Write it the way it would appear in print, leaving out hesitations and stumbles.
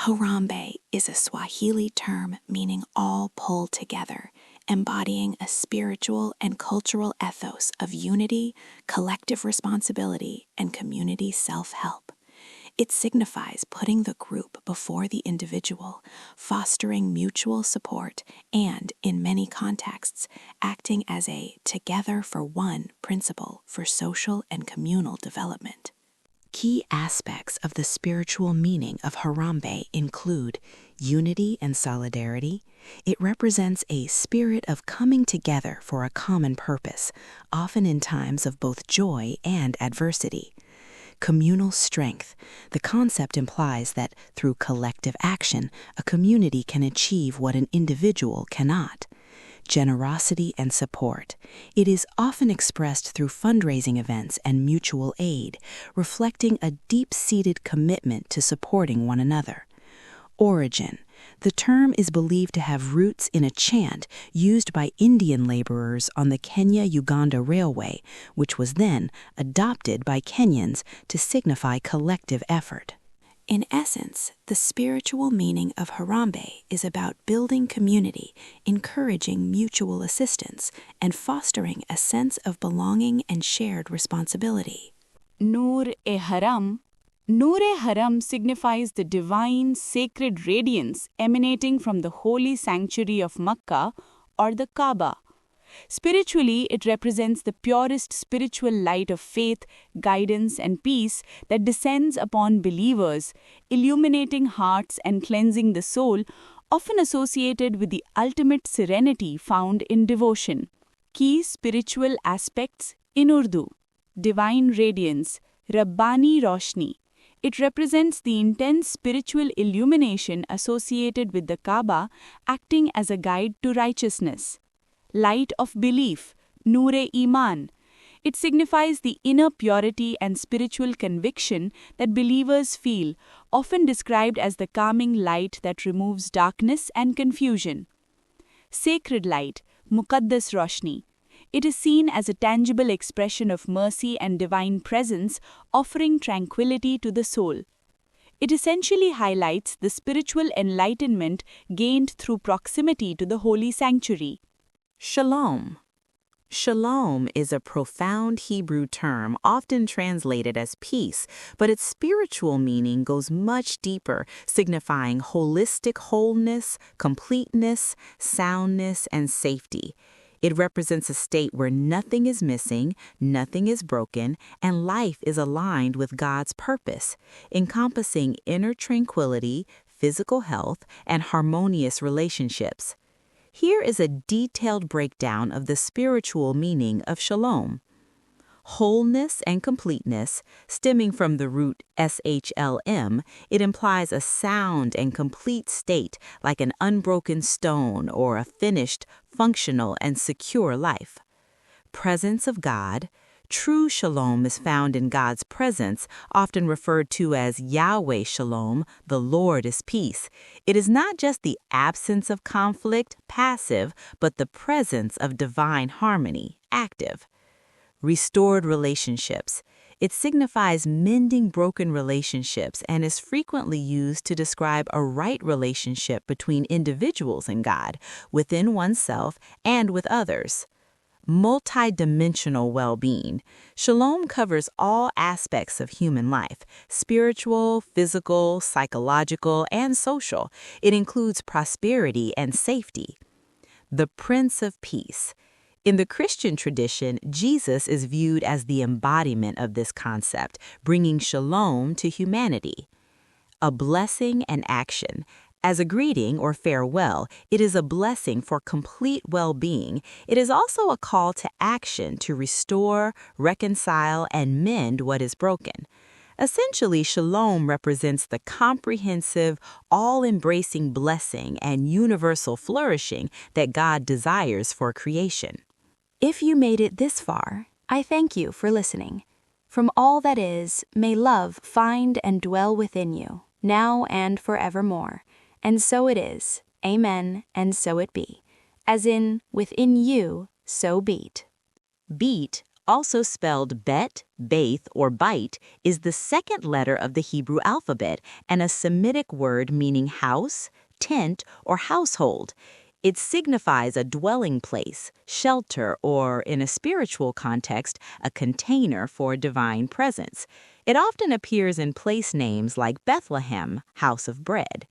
Harambee is a Swahili term meaning all pull together, embodying a spiritual and cultural ethos of unity, collective responsibility, and community self-help. It signifies putting the group before the individual, fostering mutual support, and, in many contexts, acting as a together for one principle for social and communal development. Key aspects of the spiritual meaning of Harambee include unity and solidarity. It represents a spirit of coming together for a common purpose, often in times of both joy and adversity. Communal strength. The concept implies that through collective action, a community can achieve what an individual cannot. Generosity and support. It is often expressed through fundraising events and mutual aid, reflecting a deep-seated commitment to supporting one another. Origin. The term is believed to have roots in a chant used by Indian laborers on the Kenya-Uganda Railway, which was then adopted by Kenyans to signify collective effort. In essence, the spiritual meaning of Harambee is about building community, encouraging mutual assistance, and fostering a sense of belonging and shared responsibility. Noor-e-Haram. Noor-e-Haram signifies the divine, sacred radiance emanating from the holy sanctuary of Makkah or the Kaaba. Spiritually, it represents the purest spiritual light of faith, guidance, and peace that descends upon believers, illuminating hearts and cleansing the soul, often associated with the ultimate serenity found in devotion. Key spiritual aspects in Urdu. Divine radiance, Rabbani Roshni. It represents the intense spiritual illumination associated with the Kaaba, acting as a guide to righteousness. Light of belief, Noor-e-Iman. It signifies the inner purity and spiritual conviction that believers feel, often described as the calming light that removes darkness and confusion. Sacred light, Muqaddas Roshni. It is seen as a tangible expression of mercy and divine presence, offering tranquility to the soul. It essentially highlights the spiritual enlightenment gained through proximity to the holy sanctuary. Shalom. Shalom is a profound Hebrew term often translated as peace, but its spiritual meaning goes much deeper, signifying holistic wholeness, completeness, soundness, and safety. It represents a state where nothing is missing, nothing is broken, and life is aligned with God's purpose, encompassing inner tranquility, physical health, and harmonious relationships. Here is a detailed breakdown of the spiritual meaning of shalom. Wholeness and completeness, stemming from the root shlm, it implies a sound and complete state like an unbroken stone or a finished, functional, and secure life. Presence of God. True shalom is found in God's presence, often referred to as Yahweh Shalom, the Lord is peace. It is not just the absence of conflict, passive, but the presence of divine harmony, active. Restored relationships. It signifies mending broken relationships and is frequently used to describe a right relationship between individuals and God, within oneself and with others. Multidimensional well-being. Shalom covers all aspects of human life, spiritual, physical, psychological, and social. It includes prosperity and safety. The Prince of Peace. In the Christian tradition, Jesus is viewed as the embodiment of this concept, bringing shalom to humanity. A blessing and action. As a greeting or farewell, it is a blessing for complete well-being. It is also a call to action to restore, reconcile, and mend what is broken. Essentially, shalom represents the comprehensive, all-embracing blessing and universal flourishing that God desires for creation. If you made it this far, I thank you for listening. From all that is, may love find and dwell within you, now and forevermore. And so it is, amen, and so it be. As in, within you, so beat. Beat also spelled bet, baith, or bait, is the second letter of the Hebrew alphabet and a Semitic word meaning house, tent, or household. It signifies a dwelling place, shelter, or, in a spiritual context, a container for divine presence. It often appears in place names like Bethlehem, house of bread.